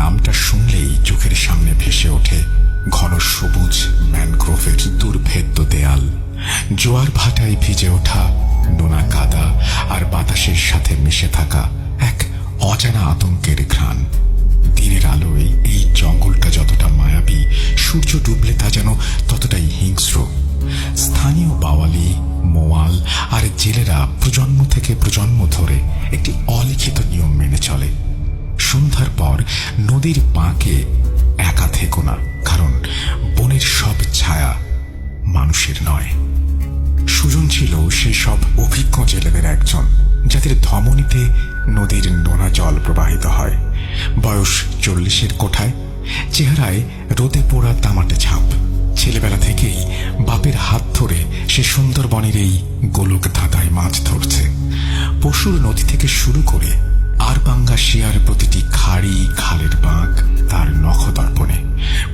নামটা শুনলেই চোখের সামনে ভেসে ওঠে ঘন সবুজ ম্যানগ্রোভের দুর্ভেদ্য দেয়াল, জোয়ার ভাটায় ভিজে ওঠা নোনা কাদা আর বাতাসের সাথে মিশে থাকা এক অজানা আতঙ্কের ঘ্রাণ। দিনের আলোয় এই জঙ্গলটা যতটা মায়াবী, সূর্য ডুবলে তা যেন ততটাই হিংস্র। স্থানীয় বাওয়ালি, মোয়াল আর জেলেরা প্রজন্ম থেকে প্রজন্ম ধরে একটি অলিখিত নিয়ম মেনে চলে। সন্ধ্যার পর নদীর বাঁকে একা থেকো না, কারণ বনের সব ছায়া মানুষের নয়। সুজন ছিল সেই সব অভিজ্ঞ জেলেদের একজন, যাদের ধমনীতে নদীর নোনা জল প্রবাহিত হয়। বয়স 40-এর কোঠায়, চেহারায় রোদে পোড়া তামাটে ছাপ। ছেলেবেলা থেকেই বাপের হাত ধরে সে সুন্দরবনের এই গোলক ধাঁধায় মাছ ধরছে। পশুর নদী থেকে শুরু করে আরবাঙ্গা শিয়ার প্রতিটি খাড়ি খালের বাঁক তার নখদর্পণে।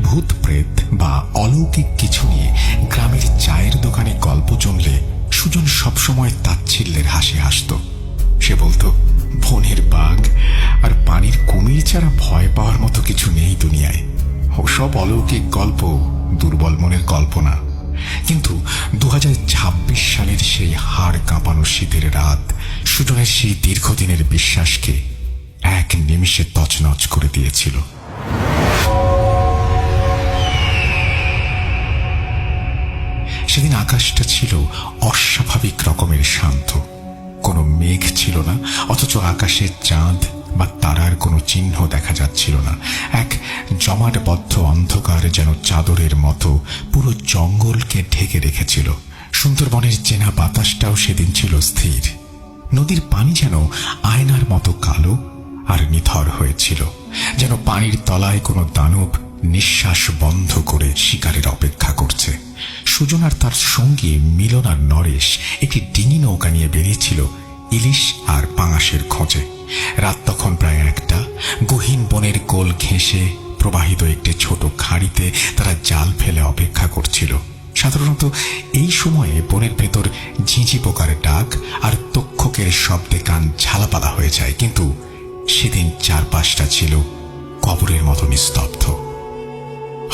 ভূত প্রেত বা অলৌকিক কিছু নিয়ে গ্রামের চায়ের দোকানে গল্প জমলে সুজন সবসময় তাচ্ছিল্যের হাসি হাসত। সে বলতো, বনের বাঘ আর পানির কুমির ছাড়া ভয় পাওয়ার মতো কিছু নেই দুনিয়ায়। ওসব অলৌকিক গল্প দুর্বল মনের কল্পনা। কিন্তু 2026 সালের সেই হাড় কাঁপানো শীতের রাত সুজনের সেই দীর্ঘদিনের বিশ্বাসকে এক নিমিষে তছনছ করে দিয়েছিল। সেদিন আকাশটা ছিল অস্বাভাবিক রকমের শান্ত। কোনো মেঘ ছিল না, অথচ আকাশে চাঁদ বা তারার কোনো চিহ্ন দেখা যাচ্ছিল না। এক জমাটবদ্ধ অন্ধকার যেন চাদরের মতো পুরো জঙ্গলকে ঢেকে রেখেছিল। সুন্দরবনের চেনা বাতাসটাও সেদিন ছিল স্থির। নদীর পানি যেন আয়নার মতো কালো আর নিথর হয়েছিল, যেন পানির তলায় কোনো দানব নিঃশ্বাস বন্ধ করে শিকারের অপেক্ষা করছে। সুজন আর তার সঙ্গী মিলন আর নরেশ একটি ডিঙি নৌকা নিয়ে বেরিয়েছিল ইলিশ আর পাঙাশের খোঁজে। রাত তখন প্রায় 1টা। গহীন বনের কোল ঘেঁষে প্রবাহিত একটি ছোট খাড়িতে তারা জাল ফেলে অপেক্ষা করছিল। সাধারণত এই সময়ে বনের ভেতর ঝিঁঝি পোকার ডাক আর তক্ষকের শব্দে কান ঝালাপালা হয়ে যায়, কিন্তু সেদিন চারপাশটা ছিল কবরের মতো নিস্তব্ধ।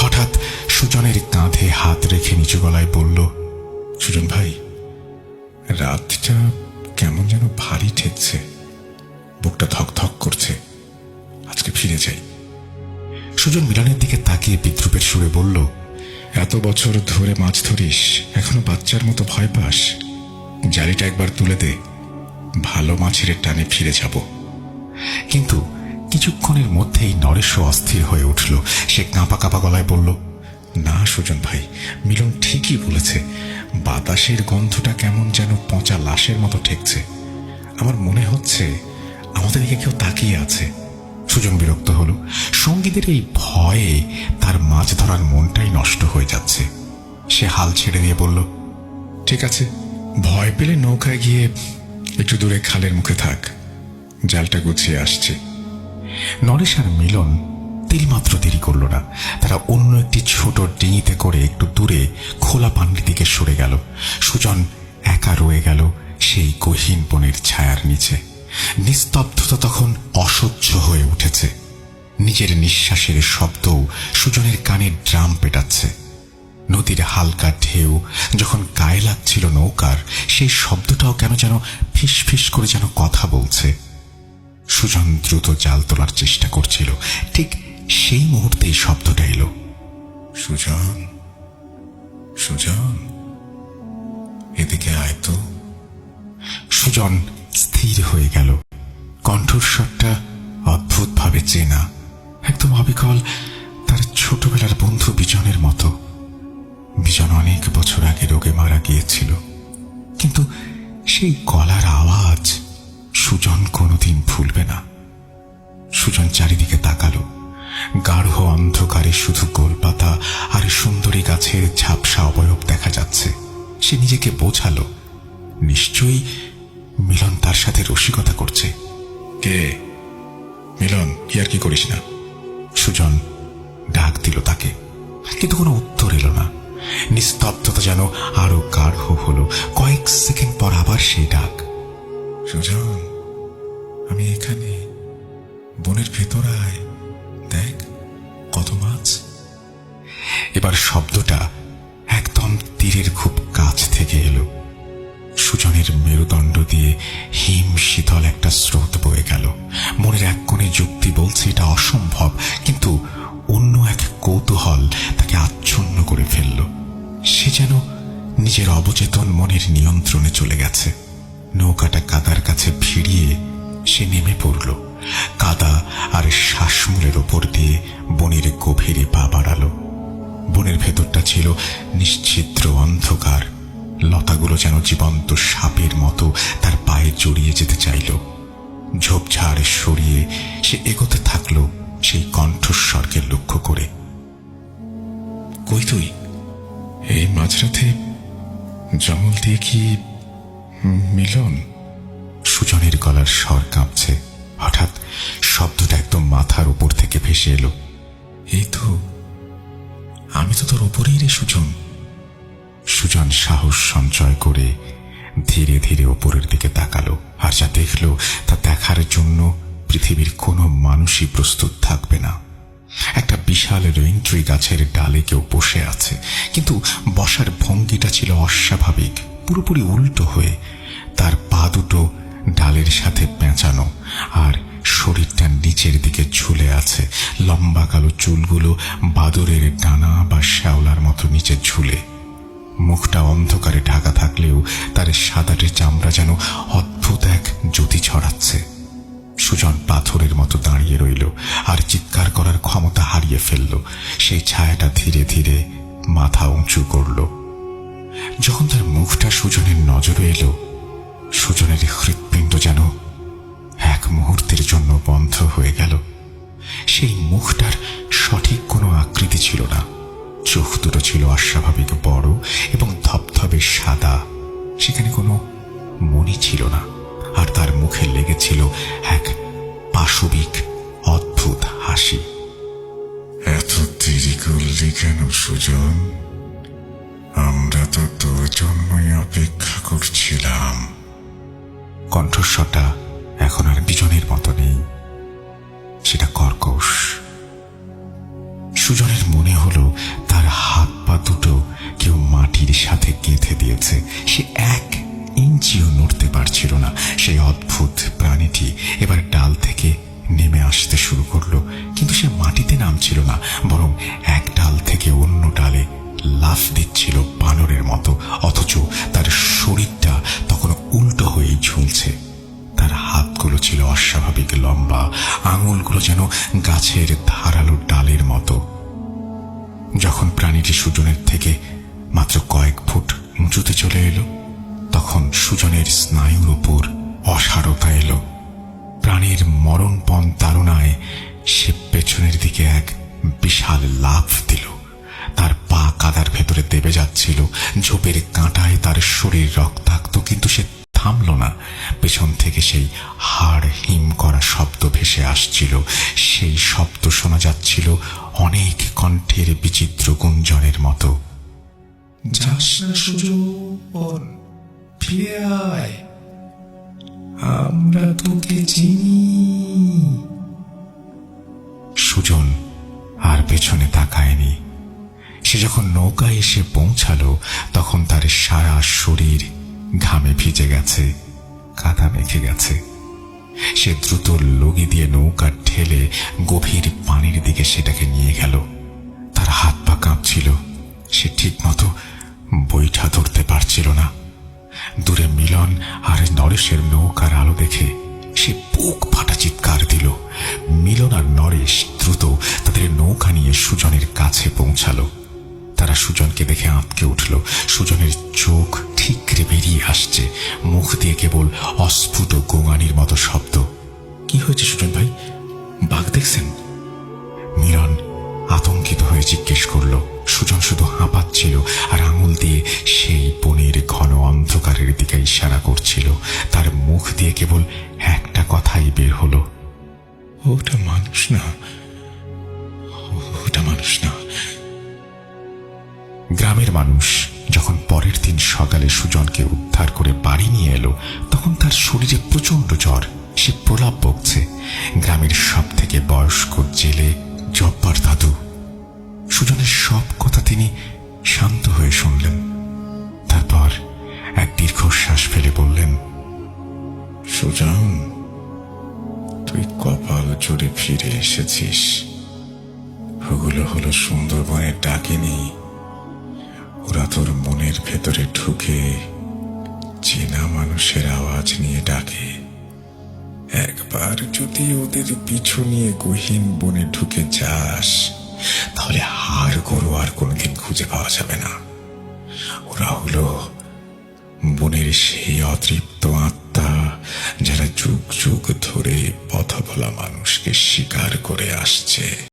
হঠাৎ সুজনের কাঁধে হাত রেখে নিচু গলায় বলল, সুজন ভাই, রাতটা কেমন যেন ভারী ঠেকছে, বুকটা ধক ধক করছে, আজকে ফিরে যাই। সুজন মিলনের দিকে তাকিয়ে বিদ্রুপের সুরে বলল, এত বছর ধরে মাছ ধরিস, এখনো বাচ্চার মতো ভয় পাস? জালিটা একবার তুলে দে, ভালো মাছের টানে ফিরে যাব। কিন্তু কিছুক্ষণের মধ্যেই নরেশও অস্থির হয়ে উঠল। সে কাঁপা কাঁপা গলায় বলল, না সুজন ভাই, মিলন ঠিকই বলেছে, বাতাসের গন্ধটা কেমন যেন পচা লাশের মতো ঠেকছে। আমার মনে হচ্ছে আমাদের দিকে কেউ তাকিয়ে আছে। সুজন বিরক্ত হল। সঙ্গীদের এই ভয়ে তার মাছ ধরার মনটাই নষ্ট হয়ে যাচ্ছে। সে হাল ছেড়ে দিয়ে বলল, ঠিক আছে, ভয় পেলে নৌকায় গিয়ে একটু দূরে খালের মুখে থাক, জালটা গুছিয়ে আসছে। নরেশ আর মিলন তিলমাত্র দেরি করল না। তারা অন্য একটি ছোট ডিঙিতে করে একটু দূরে খোলা পানির দিকে সরে গেল। সুজন একা রয়ে গেল সেই গহীন বনের ছায়ার নিচে। নিস্তব্ধতা তখন অসহ্য হয়ে উঠেছে। নিজের নিঃশ্বাসের শব্দও সুজনের কানে ড্রাম পেটাচ্ছে। নদীর হালকা ঢেউ যখন গায়ে লাগছিল নৌকার, সেই শব্দটাও কেন যেন ফিস ফিস করে যেন কথা বলছে। সুজন দ্রুত জাল তোলার চেষ্টা করছিল। ঠিক সেই মুহূর্তেই শব্দটা এলো, সুজন, সুজন, এদিকে আয় তো। সুজন স্থির হয়ে গেল। কণ্ঠস্বরটা অদ্ভুতভাবে চেনা, একদম অবিকল তার ছোটবেলার বন্ধু বিজনের মতো। বিজন অনেক বছর আগে রোগে মারা গিয়েছিল, কিন্তু সেই গলার আওয়াজ সুজন কোনোদিন ভুলবে না। সুজন চারিদিকে তাকালো। গাঢ় অন্ধকারে শুধু গোলপাতা আর সুন্দরী গাছের ঝাপসা অবয়ব দেখা যাচ্ছে। সে নিজেকে বোঝালো, নিশ্চয়ই মিলন তার সাথে রসিকতা করছে। কে মিলন, কি আর কি করিস না? সুজন ডাক দিল তাকে, কিন্তু কোনো উত্তর এলো না। নিস্তব্ধতা যেন আরো গাঢ় হলো। কয়েক সেকেন্ড পর আবার সেই ডাক, সুজন, আমি এখানে, বনের ভেতর আয়, দেখ। এবার শব্দটা একদম তীরের খুব কাছ থেকে এলো। সুজনের মেরুদণ্ড দিয়ে হিম শীতল একটা স্রোত বয়ে গেল। মনের এক কোণে যুক্তি বলছে এটা অসম্ভব, কিন্তু অন্য এক কৌতূহল তাকে আচ্ছন্ন করে ফেলল। সে যেন নিজের অবচেতন মনের নিয়ন্ত্রণে চলে গেছে। নৌকাটা কাদার কাছে ভিড়িয়ে সে নেমে পড়ল। কাদা আর শ্বাসমূলের ওপর দিয়ে বনের গভীরে পা বাড়ালো। বনের ভেতরটা ছিল নিশ্ছিদ্র অন্ধকার। লতাগুলো যেন জীবন্ত সাপের মতো তার পায়ে জড়িয়ে যেতে চাইল। ঝোপঝাড় সরিয়ে সে এগোতে থাকলো সেই কণ্ঠস্বরকে লক্ষ্য করে। কই তুই? এই মাঝরাতে জঙ্গল দিয়ে কি মিলন? সুজনের গলার স্বর কাঁপছে। হঠাৎ শব্দটা একদম মাথার উপর থেকে ভেসে এলো। এই তো, আমি তো তোর ওপরেই রে সুজন। সুজন সাহস সঞ্চয় করে ধীরে ধীরে ওপরের দিকে তাকালো, আর যা দেখলো তা দেখার জন্য পৃথিবীর কোনো মানুষই প্রস্তুত থাকবে না। একটা বিশাল রেইনট্রি গাছের ডালে কেউ বসে আছে, কিন্তু বসার ভঙ্গিটা ছিল অস্বাভাবিক, পুরোপুরি উল্টো হয়ে। তার পা দুটো ডালের সাথে পেঁচানো, আর শরীরটা নিচের দিকে ঝুলে আছে। লম্বা কালো চুলগুলো বাদরের ডানা বা শ্যাওলার মতো নিচে ঝুলে। মুখটা অন্ধকারে ঢাকা থাকলেও তার সাদাটে চামড়া যেন অদ্ভুত এক জ্যোতি ছড়াচ্ছে। সুজন পাথরের মতো দাঁড়িয়ে রইল, আর চিৎকার করার ক্ষমতা হারিয়ে ফেলল। সেই ছায়াটা ধীরে ধীরে মাথা উঁচু করল। যখন তার মুখটা সুজনের নজরে এলো, সুজনের হৃৎপিণ্ড যেন এক মুহূর্তের জন্য বন্ধ হয়ে গেল। সেই মুখটার সঠিক কোনো আকৃতি ছিল না। চোখ দুটো ছিল অস্বাভাবিক বড় এবং ধবধবে সাদা। সেখানে কোনো মণি ছিল না, আর তার মুখে লেগেছিল এক পাশবিক অদ্ভুত হাসি। এত দেরি করলি কেন সুজন? আমরা তো তোর জন্যই অপেক্ষা করছিলাম। কণ্ঠস্বরটা এখন আর বিজনের মতো নেই, সেটা কর্কশ। সুজনের মনে হলো তার হাত পা দুটো কেউ মাটির সাথে গেঁথে দিয়েছে। সে এক ইঞ্চিও নড়তে পারছিল না। সেই অদ্ভুত প্রাণীটি এবার ডাল থেকে নেমে আসতে শুরু করলো, কিন্তু সে মাটিতে নামছিল না, বরং এক ডাল থেকে অন্য ডালে লাফ দিচ্ছিল বানরের মতো। অথচ তার শরীরটা তখন উল্টো হয়েই ঝুলছে। তার হাতগুলো ছিল অস্বাভাবিক লম্বা, আঙুলগুলো যেন গাছের ধারালো ডালের মতো। যখন প্রাণীটি সুজনের থেকে মাত্র কয়েক ফুট উঁচুতে চলে এলো, তখন সুজনের স্নায়ুর উপর অসাড়তা এলো। প্রাণীর মরণপণ তাড়নায় সে পেছনের দিকে এক বিশাল লাফ দিল। তার পা কাদার ভেতরে দেবে যাচ্ছিল। ঝোপের কাঁটায় তার শরীর রক্তাক্ত, কিন্তু সে থামল না। পেছন থেকে সেই হাড় হিম করা শব্দ ভেসে আসছিল। সেই শব্দ শোনা যাচ্ছিল অনেক কণ্ঠের বিচিত্র গুঞ্জনের মতো। যাস না সুজন, ফিরে আয়, আমরা তোকে চিনি। সুজন আর পেছনে তাকায়নি। সে যখন নৌকায় এসে পৌঁছালো, তখন তার সারা শরীর ঘামে ভিজে গেছে, কাদা মেখে গেছে। সে দ্রুত লগি দিয়ে নৌকা ঠেলে গভীর পানির দিকে সেটাকে নিয়ে গেল। তার হাত পা কাঁপছিল, সে ঠিক মতো বৈঠা ধরতে পারছিল না। দূরে মিলন আর নরেশের নৌকার আলো দেখে সে বুক ফাটা চিৎকার দিল। মিলন আর নরেশ দ্রুত তাদের নৌকা নিয়ে সুজনের কাছে পৌঁছালো। তারা সুজনকে দেখে আঁতকে উঠল। সুজনের চোখ ঠিকরে বেরিয়ে আসছে, মুখ দিয়ে কেবল অস্ফুট গোঙানির মতো শব্দ। কি হয়েছে সুজন ভাই, বাঘ দেখছেন? মিলন আতঙ্কিত হয়ে জিজ্ঞেস করল। সুজন শুধু হাঁপাচ্ছিল আর আঙুল দিয়ে সেই বনের ঘন অন্ধকারের দিকে ইশারা করছিল। তার মুখ দিয়ে কেবল একটা কথাই বের হলো, ওটা মানুষ না, ওটা মানুষ না। গ্রামের মানুষ যখন পরের দিন সকালে সুজনকে উদ্ধার করে বাড়ি নিয়ে এলো, তখন তার শরীরে প্রচন্ড জ্বর। সে প্রলাপ বকছে। গ্রামের সব থেকে বয়স্ক জেলে জব্বার দাদু সুজনের সব কথা তিনি শান্ত হয়ে শুনলেন। তারপর এক দীর্ঘশ্বাস ফেলে বললেন, সুজান, তুই কপাল জোরে ফিরে এসেছিস। ওগুলো হলো সুন্দরবনের ডাকিনি। ওরা তোর মনের ভেতরে ঢুকে চেনা মানুষের আওয়াজ নিয়ে ডাকে। একবার যদি ওদের পিছু নিয়ে গহীন বনে ঢুকে যাস, তাহলে হাড় গরু আর কোনোদিন খুঁজে পাওয়া যাবে না। ওরা হলো বনের সেই অতৃপ্ত আত্মা যারা যুগ যুগ ধরে পথ ভোলা মানুষকে শিকার করে আসছে।